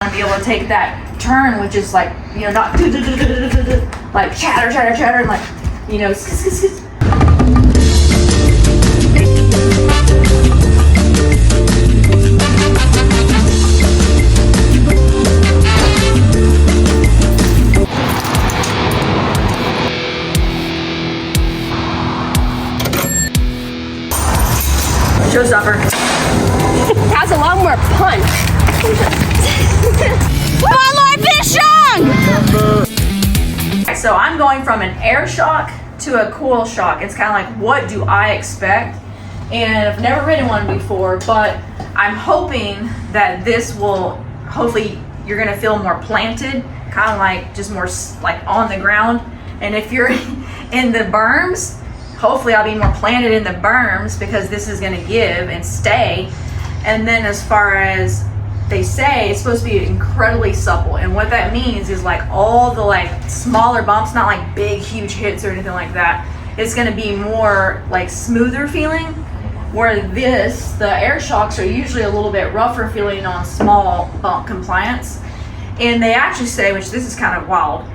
and be able to take that turn, which is like, you know, not like chatter, chatter, chatter, and like, you know, showstopper. Has a lot more punch. My life is young! So I'm going from an air shock to a coil shock. It's kind of like, what do I expect? And I've never ridden one before, but I'm hoping that this will, hopefully you're gonna feel more planted, kind of like just more like on the ground. And if you're in the berms, hopefully I'll be more planted in the berms because this is gonna give and stay. And then as far as they say, it's supposed to be incredibly supple. And what that means is like all the like smaller bumps, not like big, huge hits or anything like that. It's gonna be more like smoother feeling. Where this, the air shocks are usually a little bit rougher feeling on small bump compliance. And they actually say, which this is kind of wild,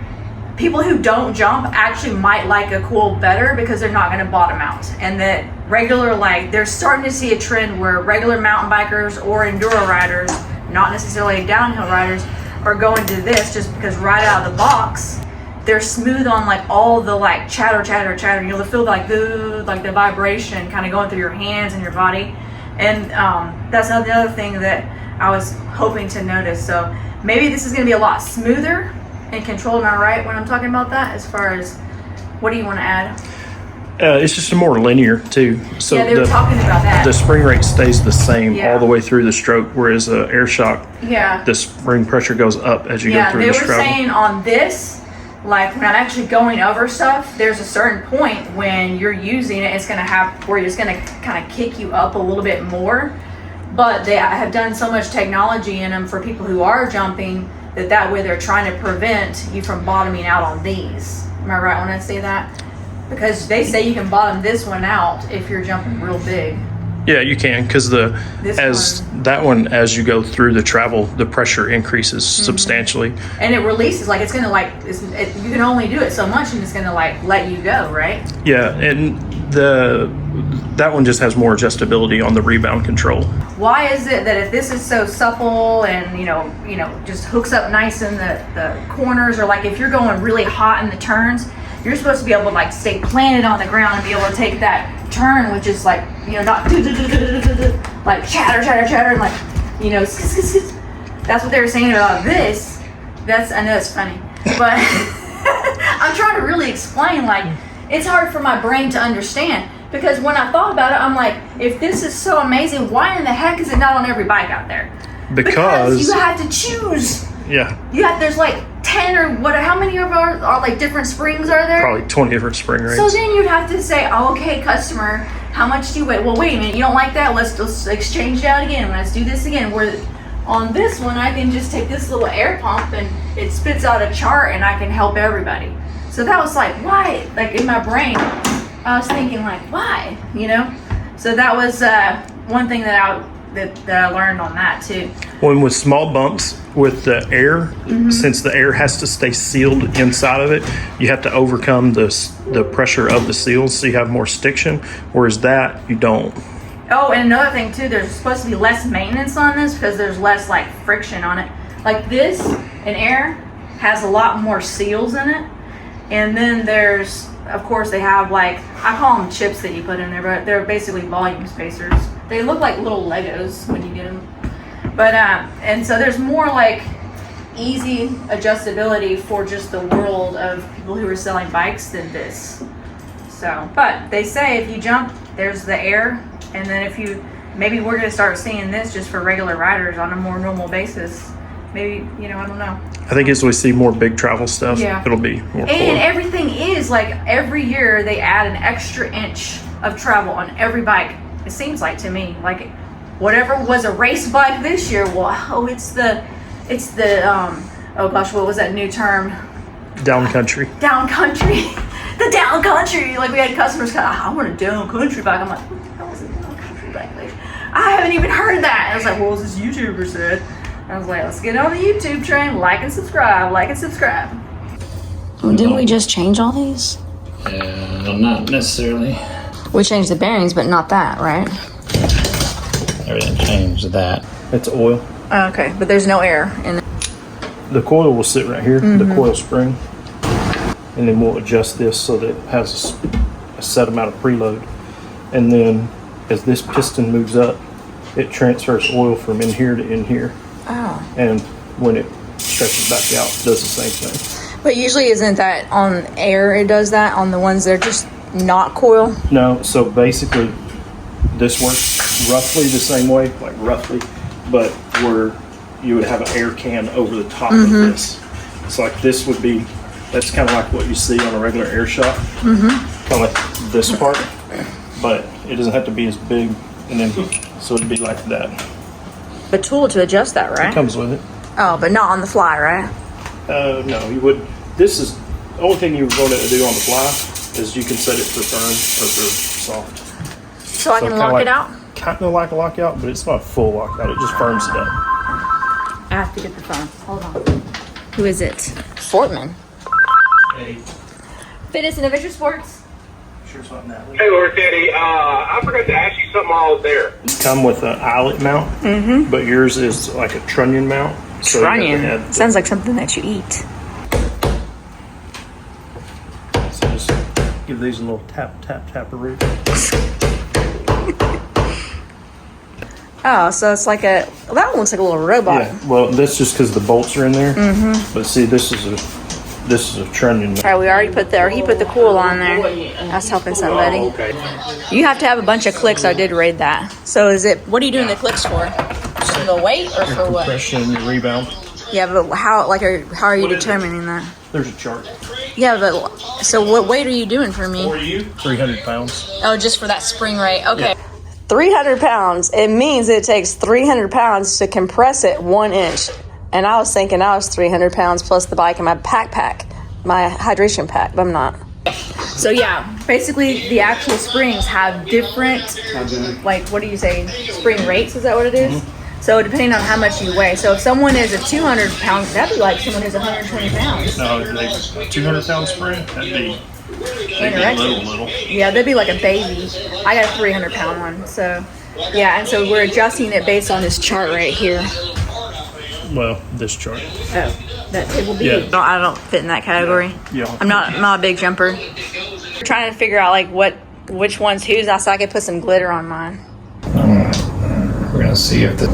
people who don't jump actually might like a coil better because they're not going to bottom out. And that regular, like, they're starting to see a trend where regular mountain bikers or enduro riders, not necessarily downhill riders, are going to this just because right out of the box, they're smooth on like all the like chatter, chatter, chatter. You'll feel like the vibration kind of going through your hands and your body. And that's another thing that I was hoping to notice. So maybe this is going to be a lot smoother and controlled. Am I right when I'm talking about that? As far as, what do you want to add? It's just more linear too. So yeah, they were talking about that. The spring rate stays the same Yeah. all the way through the stroke, whereas air shock, Yeah. the spring pressure goes up as you go Yeah, through they the were stroke. saying on this, like when I'm actually going over stuff, there's a certain point when you're using it, it's gonna have where it's gonna kind of kick you up a little bit more. But they have done so much technology in them for people who are jumping that way they're trying to prevent you from bottoming out on these. Am I right when I say that? Because they say you can bottom this one out if you're jumping real big. Yeah, you can, because that one, as you go through the travel, the pressure increases substantially. And it releases, like it's gonna like, you can only do it so much and it's gonna like let you go, right? Yeah, and that one just has more adjustability on the rebound control. Why is it that if this is so supple and you know just hooks up nice in the corners, or like if you're going really hot in the turns, you're supposed to be able to like stay planted on the ground and be able to take that turn, which is like, you know, not like chatter, chatter, chatter, and like, you know, that's what they were saying about this. I know it's funny, but I'm trying to really explain, like, it's hard for my brain to understand, because when I thought about it, I'm like, if this is so amazing, why in the heck is it not on every bike out there? Because you have to choose. Yeah. There's like 10 or what, how many of our are like different springs are there? Probably 20 different spring rates. So then you'd have to say, oh, okay, customer, how much do you weigh? Well, wait a minute, you don't like that? Let's exchange that again. Let's do this again. Where on this one, I can just take this little air pump and it spits out a chart and I can help everybody. So that was like, why? Like in my brain, I was thinking like, why? You know? So that was one thing that I learned on that too. When with small bumps with the air, since the air has to stay sealed inside of it, you have to overcome the pressure of the seals, so you have more stiction, whereas that you don't. Oh, and another thing too, there's supposed to be less maintenance on this because there's less like friction on it. Like this, an air has a lot more seals in it. And then there's, of course, they have like, I call them chips that you put in there, but they're basically volume spacers. They look like little Legos when you get them. But, and so there's more like easy adjustability for just the world of people who are selling bikes than this. So, but they say if you jump, there's the air. And then if you, maybe we're going to start seeing this just for regular riders on a more normal basis. Maybe, you know, I don't know. I think as we see more big travel stuff, it'll be more cool. And everything is like every year they add an extra inch of travel on every bike. It seems like to me, like whatever was a race bike this year, wow, it's the oh gosh, what was that new term? Down country. Down country. The down country. Like we had customers kind of, I want a down country bike. I'm like, what the hell is a down country bike? Like, I haven't even heard that. And I was like, well, this YouTuber said. I was like, let's get on the YouTube train. Like and subscribe. Like and subscribe. Well, didn't we just change all these? Not necessarily. We changed the bearings, but not that, right? Everything changed that. It's oil. Oh, okay, but there's no air in it. The coil will sit right here, the coil spring, and then we'll adjust this so that it has a set amount of preload. And then as this piston moves up, it transfers oil from in here to in here. Oh. And when it stretches back out, it does the same thing. But usually isn't that on air it does that? On the ones that are just not coil? No, so basically this works roughly the same way, like roughly, but where you would have an air can over the top of this. So like this would be, that's kind of like what you see on a regular air shock. Kind of like this part, but it doesn't have to be as big, and then so it'd be like that. A tool to adjust that, right? It comes with it. Oh, but not on the fly, right? No, you would. This is the only thing you were going to do on the fly is you can set it for firm or for soft. So I can kinda lock like, it out? Kind of like a lockout, but it's not a full lockout. It just firms it up. I have to get the phone. Hold on. Who is it? Fortman. Hey, Fitness and Adventure Sports. sure it's not Natalie. Hey, Lord Teddy, I forgot to ask you something while I was there. Come with an eyelet mount, but yours is like a trunnion mount. So you have to Trunnion. add the- Sounds like something that you eat. So just give these a little tap, tap, tap-a-roo. Oh, so it's like a, well, that one looks like a little robot. Yeah, well, that's just because the bolts are in there. But see, this is a trunnion mount. All right, we already put the, or he put the coil on there. That's helping somebody. Oh, okay. You have to have a bunch of clicks. I did read that. So is it, what are you doing the clicks for? For the weight or for what? Compression, rebound. Yeah, but how, like, how are you determining that? There's a chart. Yeah, but, so what weight are you doing for me? 300 pounds. Oh, just for that spring rate. Okay. 300 pounds. It means it takes 300 pounds to compress it 1 inch. And I was thinking I was 300 pounds plus the bike and my pack, my hydration pack, but I'm not. So yeah, basically the actual springs have different, like, what do you say, spring rates? Is that what it is? So depending on how much you weigh. So if someone is a 200 pound, that'd be like someone who's 120 pounds. No, like 200 pound spring. That'd be Anorexic. little. Yeah, they'd be like a baby. I got a 300 pound one. So yeah, and so we're adjusting it based on this chart right here. Well, this chart. Oh, that table B. Yeah. No, I don't fit in that category. Yeah. I'm not a big jumper. We're trying to figure out like which one's whose, so I could put some glitter on mine. We're gonna see if the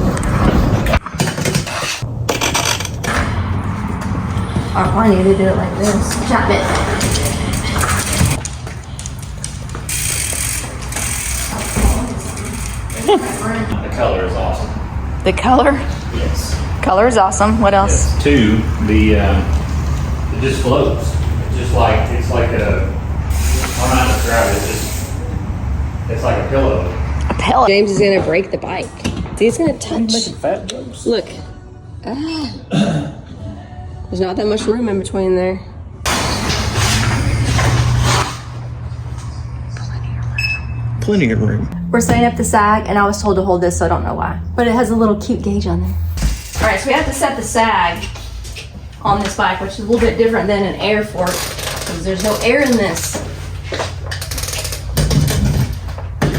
I probably need to do it like this. Chop it. color is awesome. The color? Yes. Color is awesome. What else? Yes. Two, it just floats. It's like a. I'm not describing it. It's like a pillow. A pellet. James is gonna break the bike. He's gonna touch. Fat jokes. Look. There's not that much room in between there. Plenty of room. We're setting up the sag, and I was told to hold this, so I don't know why. But it has a little cute gauge on there. All right, so we have to set the sag on this bike, which is a little bit different than an air fork, because there's no air in this.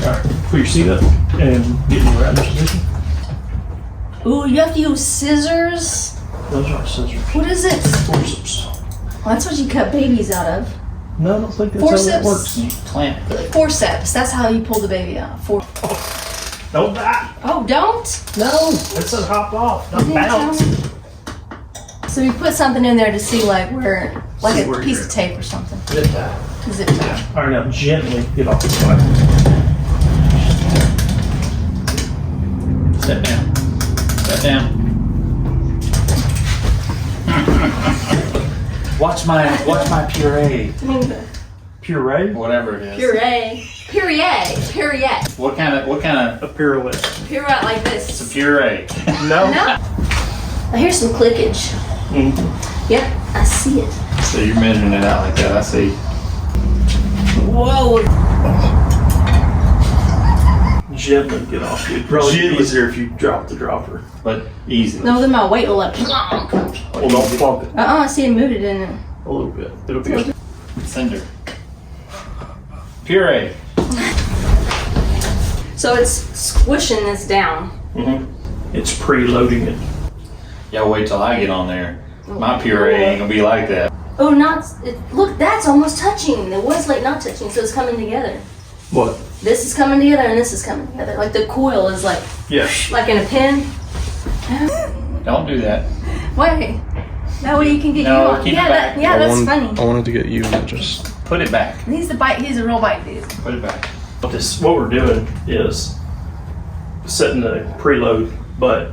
All right, put your seat up and get in the right position. Ooh, you have to use scissors? Those aren't scissors. What is it? Forceps. Well, that's what you cut babies out of. No, I don't think that's how that Forceps. works. Plant. Forceps, that's how you pull the baby out. Don't die. Oh, don't? No, it said hop off. Don't Didn't tell bounce. me. So we put something in there to see like where, like See a where piece you're of tape or something. Zip tie. Zip tie. All right, now gently get off the bike. Sit down. Sit down. Watch my puree. Puree? Whatever it is. Puree. Puree. What kind of A pirouette. Pirouette like this. it's a puree? No? No. Now here's some clickage. Yep, I see it. So you're measuring it out like that. I see. Whoa. You gently get off. It'd probably be easier if you drop the dropper. But easy. No, then my weight will like. Well, don't plump it See, it moved it in it. a little bit. It'll be good. Cinder. Puree. So it's squishing this down. It's preloading it. Y'all wait till I get on there. My puree ain't gonna be like that. Oh, look, that's almost touching. It was like not touching, so it's coming together. What? This is coming together and this is coming together. Like the coil is like, Yeah. like in a pin. Don't do that. Wait, that way you can get No, you on. keep it Yeah, back. that's funny. I wanted to get you and just. Put it back. He's the bite. He's a real bite, dude. Put it back. What we're doing is setting the preload, but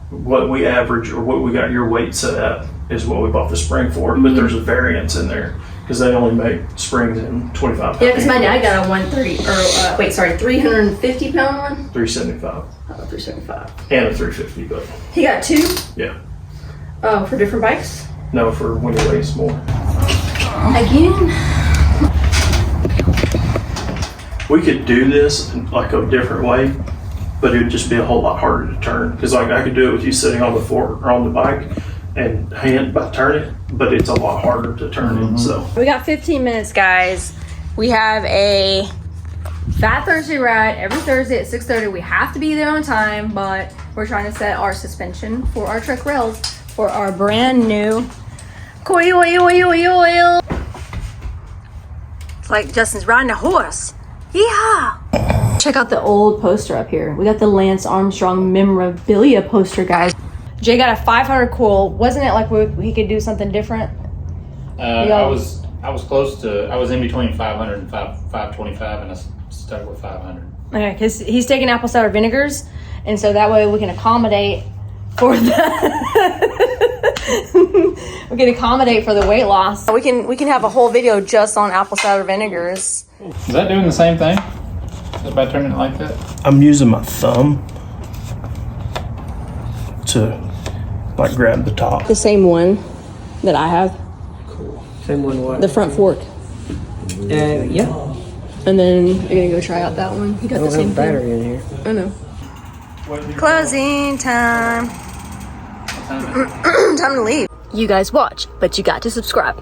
what we average or what we got your weight set at is what we bought the spring for. But there's a variance in there because they only make springs in 25 pound. Yeah, because my dad got a 350 pound one. 375 Oh, 375. and a 350, but He got two. yeah, Oh, for different bikes. no, for when he weighs more. Again. We could do this in like a different way, but it would just be a whole lot harder to turn. Because like I could do it with you sitting on the floor or on the bike and hand by turn it, but it's a lot harder to turn it. So We got 15 minutes, guys. We have a Fat Thursday ride every Thursday at 6:30. We have to be there on time, but we're trying to set our suspension for our truck rails for our brand new coil. It's like Justin's riding a horse. Yeah. Check out the old poster up here. We got the Lance Armstrong memorabilia poster, guys. Jay got a 500 coil. Wasn't it like we could do something different? I was close to. I was in between 500 and 525, and I stuck with 500. Okay, because he's taking apple cider vinegars, and so that way we can accommodate for the we can accommodate for the weight loss. We can have a whole video just on apple cider vinegars. Is that doing the same thing? Is it by turning it like that? I'm using my thumb to like grab the top. The same one that I have. Same one what? The front fork. Yeah. And then you're gonna go try out that one. You got I the don't same have battery in here. thing. I know. Closing time. Time to leave. You guys watch, but you got to subscribe.